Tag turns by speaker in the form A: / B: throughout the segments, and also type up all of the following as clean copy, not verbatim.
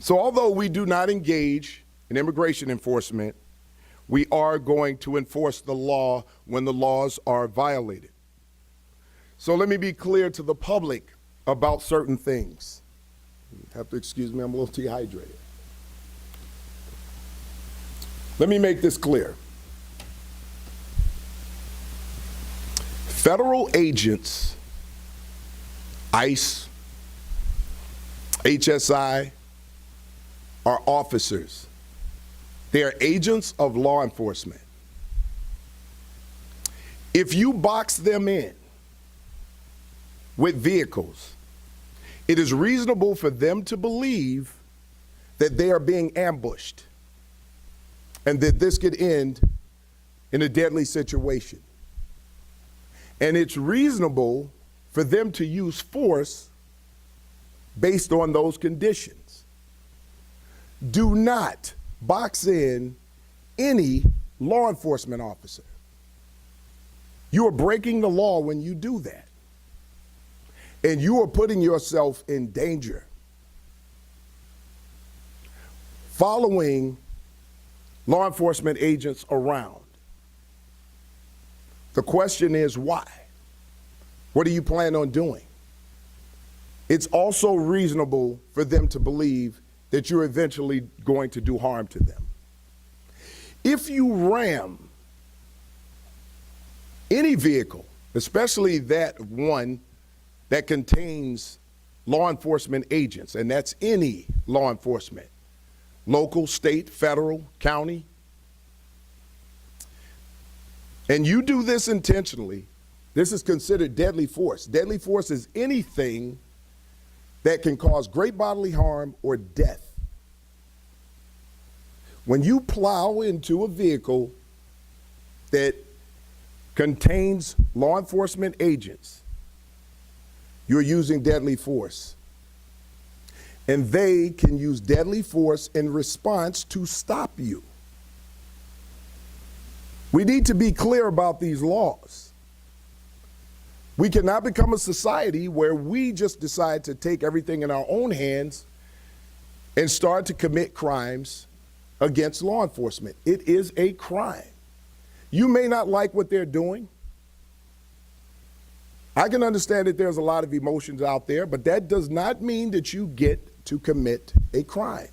A: So although we do not engage in immigration enforcement, we are going to enforce the law when the laws are violated. So let me be clear to the public about certain things. You have to excuse me, I'm a little dehydrated. Let me make this clear. Federal agents, ICE, HSI, are officers. They are agents of law enforcement. If you box them in with vehicles, it is reasonable for them to believe that they are being ambushed and that this could end in a deadly situation. And it's reasonable for them to use force based on those conditions. Do not box in any law enforcement officer. You are breaking the law when you do that. And you are putting yourself in danger. Following law enforcement agents around. The question is why? What do you plan on doing? It's also reasonable for them to believe that you're eventually going to do harm to them. If you ram any vehicle, especially that one that contains law enforcement agents, and that's any law enforcement, local, state, federal, county, and you do this intentionally, this is considered deadly force. Deadly force is anything that can cause great bodily harm or death. When you plow into a vehicle that contains law enforcement agents, you're using deadly force. And they can use deadly force in response to stop you. We need to be clear about these laws. We cannot become a society where we just decide to take everything in our own hands and start to commit crimes against law enforcement. It is a crime. You may not like what they're doing. I can understand that there's a lot of emotions out there, but that does not mean that you get to commit a crime,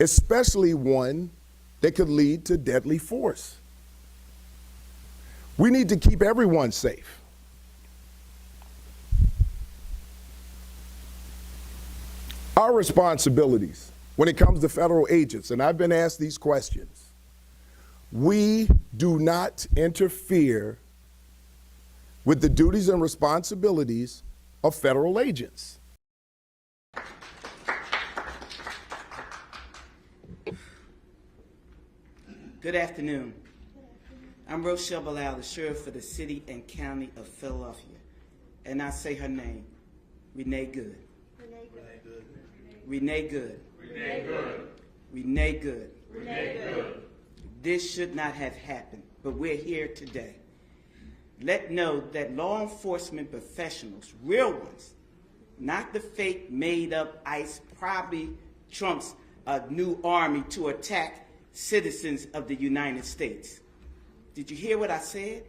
A: especially one that could lead to deadly force. We need to keep everyone safe. Our responsibilities when it comes to federal agents, and I've been asked these questions, we do not interfere with the duties and responsibilities of federal agents.
B: Good afternoon. I'm Rochelle Bilal, the sheriff for the city and county of Philadelphia. And I say her name, Renee Good. Renee Good. Renee Good. Renee Good. Renee Good. Renee Good. This should not have happened, but we're here today. Let know that law enforcement professionals, real ones, not the fake made-up ICE, probably Trump's new army to attack citizens of the United States. Did you hear what I said?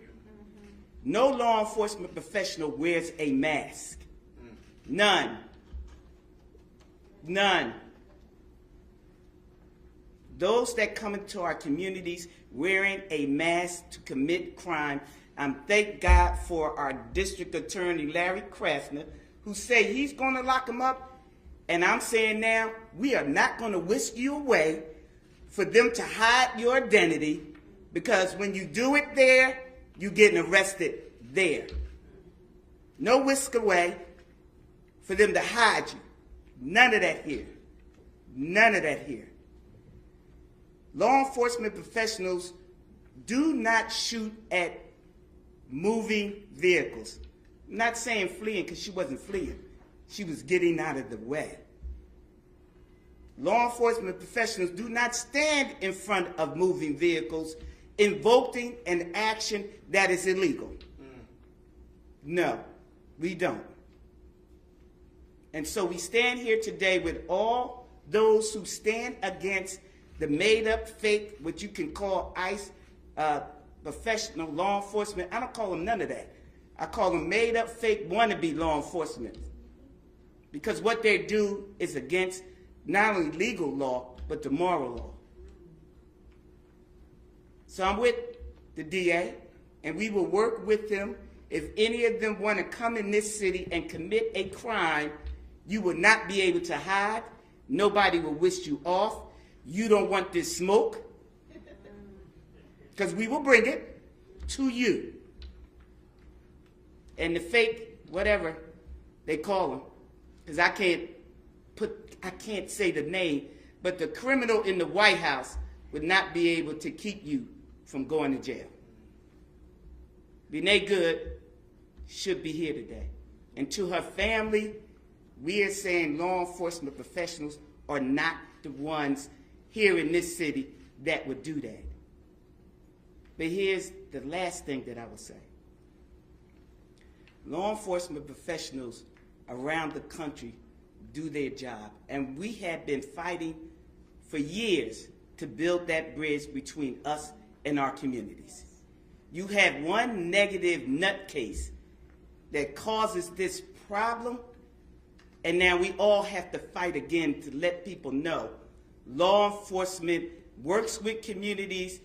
B: No law enforcement professional wears a mask. None. None. Those that come into our communities wearing a mask to commit crime, thank God for our district attorney, Larry Krasner, who say he's going to lock them up. And I'm saying now, we are not going to whisk you away for them to hide your identity, because when you do it there, you're getting arrested there. No whisk away for them to hide you. None of that here. None of that here. Law enforcement professionals do not shoot at moving vehicles. I'm not saying fleeing, because she wasn't fleeing. She was getting out of the way. Law enforcement professionals do not stand in front of moving vehicles invoking an action that is illegal. No, we don't. And so we stand here today with all those who stand against the made-up, fake, what you can call ICE, professional law enforcement. I don't call them none of that. I call them made-up, fake, wannabe law enforcement. Because what they do is against not only legal law, but the moral law. So I'm with the DA, and we will work with them. If any of them want to come in this city and commit a crime, you will not be able to hide. Nobody will wish you off. You don't want this smoke, because we will bring it to you. And the fake, whatever they call them, because I can't say the name, but the criminal in the White House would not be able to keep you from going to jail. Renee Good should be here today. And to her family, we are saying law enforcement professionals are not the ones here in this city that would do that. But here's the last thing that I will say. Law enforcement professionals around the country do their job, and we have been fighting for years to build that bridge between us and our communities. You have one negative nutcase that causes this problem, and now we all have to fight again to let people know law enforcement works with communities.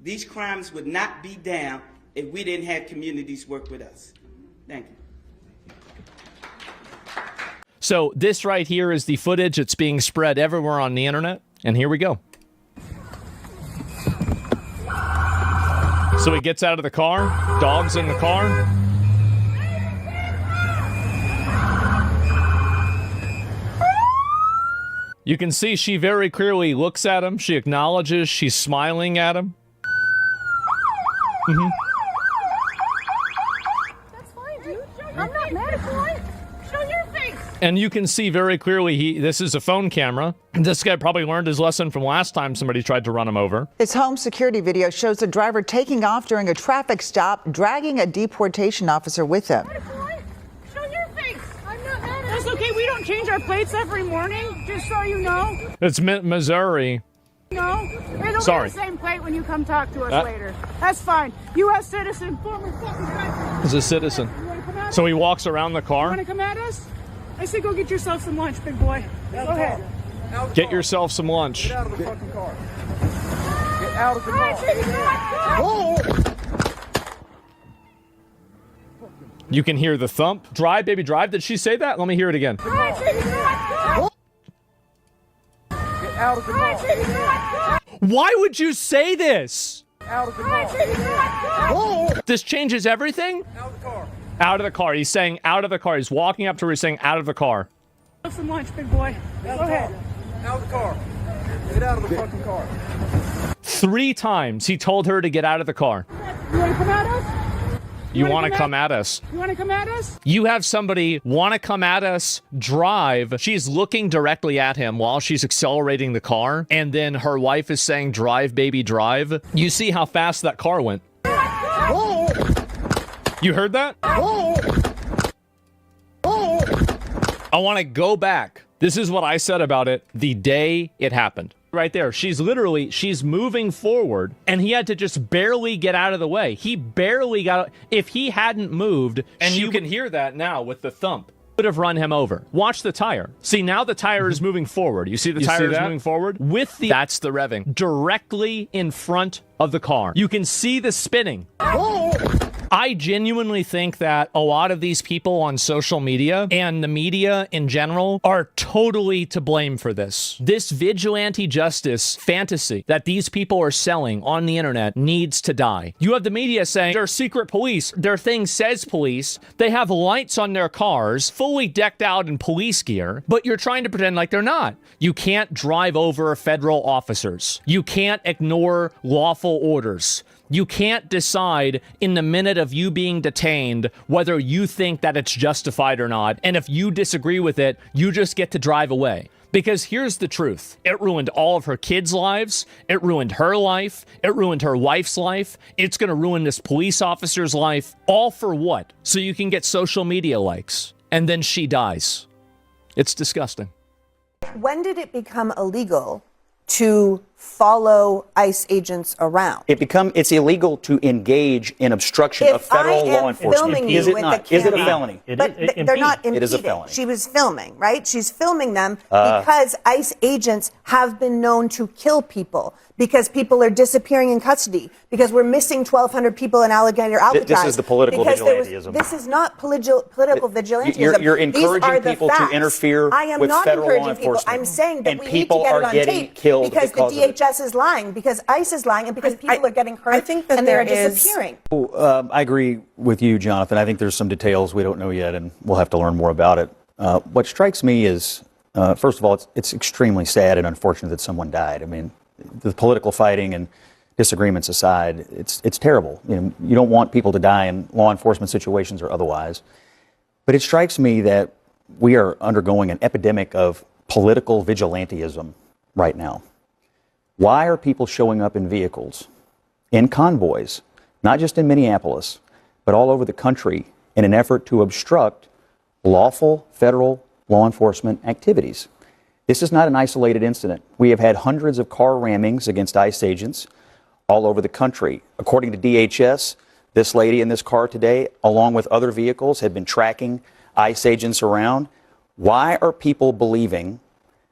B: These crimes would not be down if we didn't have communities work with us. Thank you.
C: So this right here is the footage that's being spread everywhere on the internet, and here we go. So he gets out of the car, dog's in the car. You can see she very clearly looks at him. She acknowledges. She's smiling at him. Mm-hmm.
D: That's fine, dude. I'm not mad at you. Show your face.
C: And you can see very clearly this is a phone camera. This guy probably learned his lesson from last time somebody tried to run him over.
E: This home security video shows the driver taking off during a traffic stop, dragging a deportation officer with him.
D: Show your face. I'm not mad at you. That's okay. We don't change our plates every morning, just so you know.
C: It's Missouri.
D: No, it'll
C: Sorry.
D: be the same plate when you come talk to us later. That's fine. U.S. citizen, former fucking driver.
C: He's a citizen.
D: You want to come at us?
C: So he walks around the
D: You
C: car.
D: want to come at us? I say go get yourself some lunch, big boy. Go ahead.
C: Get yourself some lunch.
F: Get out of the fucking car. Get out of the car.
C: You can hear the thump. Drive, baby, drive. Did she say that? Let me hear it again.
F: Get out of the car.
C: Why would you say this?
F: Out of the car.
C: This changes everything?
F: Out of the car.
C: Out of the car. He's saying out of the car. He's walking up to her. He's saying out of the car.
D: Some lunch, big boy. Go ahead.
F: Out of the car. Get out of the fucking car.
C: 3 times he told her to get out of the car.
D: You want to come at us?
C: You want to come at us?
D: You want to come at us?
C: You have somebody want to come at us, drive. She's looking directly at him while she's accelerating the car. And then her wife is saying, drive, baby, drive. You see how fast that car went. You heard that? I want to go back. This is what I said about it the day it happened. Right there. She's moving forward, and he had to just barely get out of the way. He barely got, if he hadn't moved, and you can hear that now with the thump, would have run him over. Watch the tire. See, now the tire is moving forward. You see the tire is moving forward? That's the revving. Directly in front of the car. You can see the spinning. I genuinely think that a lot of these people on social media and the media in general are totally to blame for this. This vigilante justice fantasy that these people are selling on the internet needs to die. You have the media saying they're secret police. Their thing says police. They have lights on their cars, fully decked out in police gear, but you're trying to pretend like they're not. You can't drive over federal officers. You can't ignore lawful orders. You can't decide in the minute of you being detained whether you think that it's justified or not. And if you disagree with it, you just get to drive away. Because here's the truth. It ruined all of her kids' lives. It ruined her life. It ruined her wife's life. It's going to ruin this police officer's life. All for what? So you can get social media likes. And then she dies. It's disgusting.
G: When did it become illegal to follow ICE agents around?
H: It's illegal to engage in obstruction of federal law enforcement. Is it not? Is it a felony?
G: But they're not impeding.
H: It is a felony.
G: She was filming, right? She's filming them because ICE agents have been known to kill people, because people are disappearing in custody, because we're missing 1,200 people in Alligator Alcatraz.
H: This is the political vigilantism.
G: This is not political vigilantism.
H: You're encouraging people to interfere with federal law enforcement.
G: I'm saying that
H: and
G: we need to
H: people
G: get
H: are
G: it on
H: getting
G: tape
H: killed
G: because the
H: of it.
G: DHS is lying, because ICE is lying, and because people are getting hurt,
I: I think that
G: and they're
I: there is-
G: disappearing.
H: I agree with you, Jonathan. I think there's some details we don't know yet, and we'll have to learn more about it. What strikes me is, first of all, it's extremely sad and unfortunate that someone died. I mean, the political fighting and disagreements aside, it's terrible. You don't want people to die in law enforcement situations or otherwise. But it strikes me that we are undergoing an epidemic of political vigilantism right now. Why are people showing up in vehicles, in convoys, not just in Minneapolis, but all over the country in an effort to obstruct lawful federal law enforcement activities? This is not an isolated incident. We have had hundreds of car rammings against ICE agents all over the country. According to DHS, this lady in this car today, along with other vehicles, had been tracking ICE agents around. Why are people believing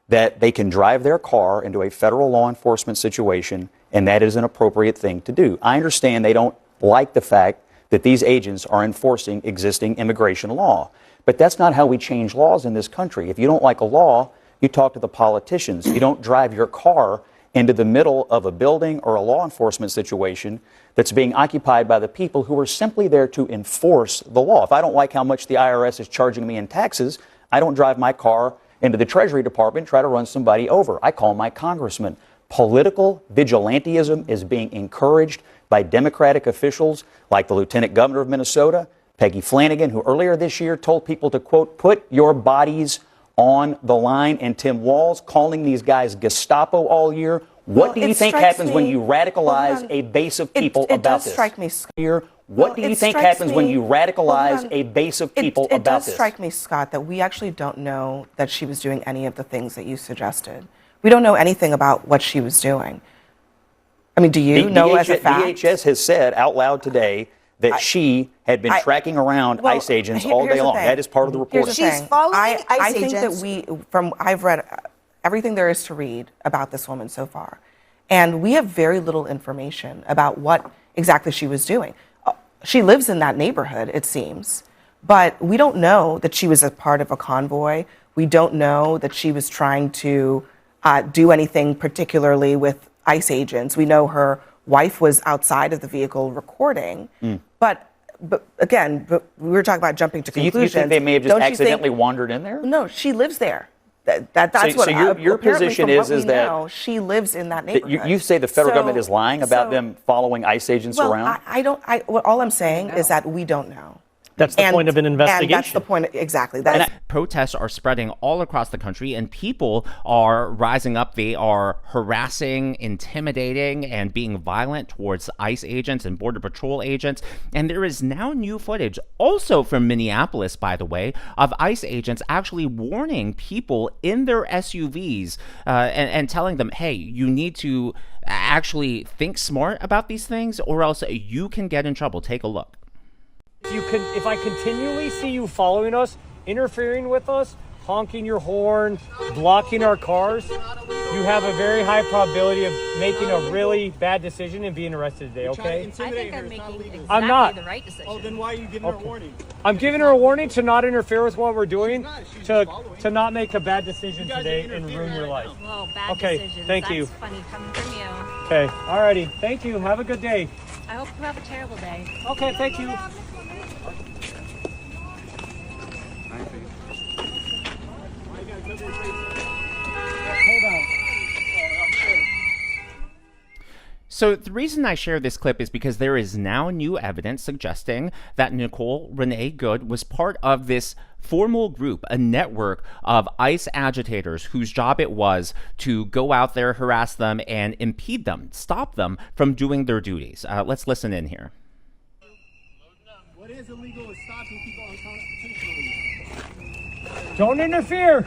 H: that they can drive their car into a federal law enforcement situation and that is an appropriate thing to do? I understand they don't like the fact that these agents are enforcing existing immigration law, but that's not how we change laws in this country. If you don't like a law, you talk to the politicians. You don't drive your car into the middle of a building or a law enforcement situation that's being occupied by the people who are simply there to enforce the law. If I don't like how much the IRS is charging me in taxes, I don't drive my car into the Treasury Department and try to run somebody over. I call my congressman. Political vigilantism is being encouraged by Democratic officials like the Lieutenant Governor of Minnesota, Peggy Flanagan, who earlier this year told people to, quote, put your bodies on the line, and Tim Walz calling these guys Gestapo all year. What do you think happens when you radicalize a base of people about this?
I: It does strike me.
H: What do you think happens when you radicalize a base of people about this?
I: It does strike me, Scott, that we actually don't know that she was doing any of the things that you suggested. We don't know anything about what she was doing. I mean, do you know as a fact?
H: DHS has said out loud today that she had been tracking around ICE agents all day long. That is part of the report.
G: She's following ICE
I: agents. I think that I've read everything there is to read about this woman so far, and we have very little information about what exactly she was doing. She lives in that neighborhood, it seems, but we don't know that she was a part of a convoy. We don't know that she was trying to do anything particularly with ICE agents. We know her wife was outside of the vehicle recording, but again, we were talking about jumping to conclusions.
H: You think they may have just accidentally wandered in there?
I: No, she lives there. That's what
H: your position is that
I: she lives in that neighborhood.
H: You say the federal government is lying about them following ICE agents around?
I: All I'm saying is that we don't know.
C: That's the point of an investigation.
I: And that's the point, exactly.
J: Protests are spreading all across the country, and people are rising up. They are harassing, intimidating, and being violent towards ICE agents and Border Patrol agents. And there is now new footage, also from Minneapolis, by the way, of ICE agents actually warning people in their SUVs and telling them, hey, you need to actually think smart about these things, or else you can get in trouble. Take a look.
K: If I continually see you following us, interfering with us, honking your horn, blocking our cars, you have a very high probability of making a really bad decision and being arrested today, okay?
L: I think I'm making exactly
K: I'm not.
L: the right decision.
F: Oh, then why are you giving her a warning?
K: I'm giving her a warning to not interfere with what we're doing, to not make a bad decision today and ruin your life.
L: Well, bad
K: Okay,
L: decisions.
K: thank you.
L: That's funny coming from you.
K: Okay, alrighty. Thank you. Have a good day.
L: I hope you have a terrible day.
K: Okay, thank you.
J: So the reason I share this clip is because there is now new evidence suggesting that Nicole Renee Good was part of this formal group, a network of ICE agitators whose job it was to go out there, harass them, and impede them, stop them from doing their duties. Let's listen in here.
F: What is illegal is stopping people unconstitutionally.
K: Don't interfere.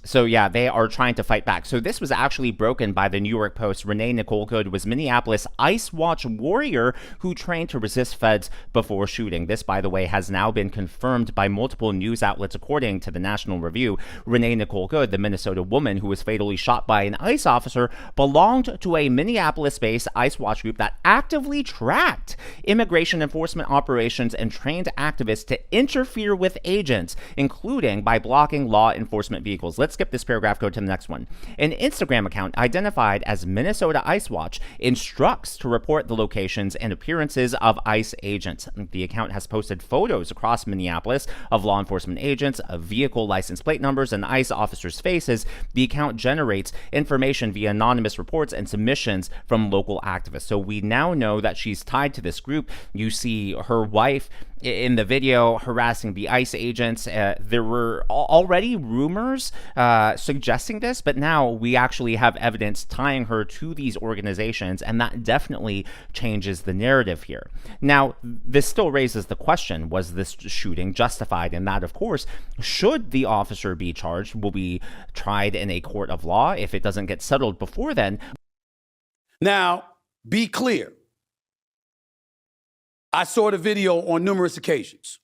J: So yeah, they are trying to fight back. So this was actually broken by the New York Post. Renee Nicole Good was Minneapolis Ice Watch warrior who trained to resist feds before shooting. This, by the way, has now been confirmed by multiple news outlets, according to the National Review. Renee Nicole Good, the Minnesota woman who was fatally shot by an ICE officer, belonged to a Minneapolis-based Ice Watch group that actively tracked immigration enforcement operations and trained activists to interfere with agents, including by blocking law enforcement vehicles. Let's skip this paragraph, go to the next one. An Instagram account identified as Minnesota Ice Watch instructs to report the locations and appearances of ICE agents. The account has posted photos across Minneapolis of law enforcement agents, of vehicle license plate numbers, and ICE officers' faces. The account generates information via anonymous reports and submissions from local activists. So we now know that she's tied to this group. You see her wife in the video harassing the ICE agents. There were already rumors suggesting this, but now we actually have evidence tying her to these organizations, and that definitely changes the narrative here. Now, this still raises the question, was this shooting justified? And that, of course, should the officer be charged, will be tried in a court of law if it doesn't get settled before then.
M: Now, be clear. I saw the video on numerous occasions.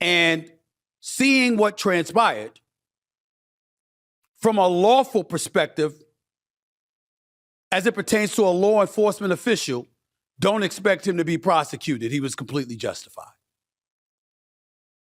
M: And seeing what transpired, from a lawful perspective, as it pertains to a law enforcement official, don't expect him to be prosecuted. He was completely justified.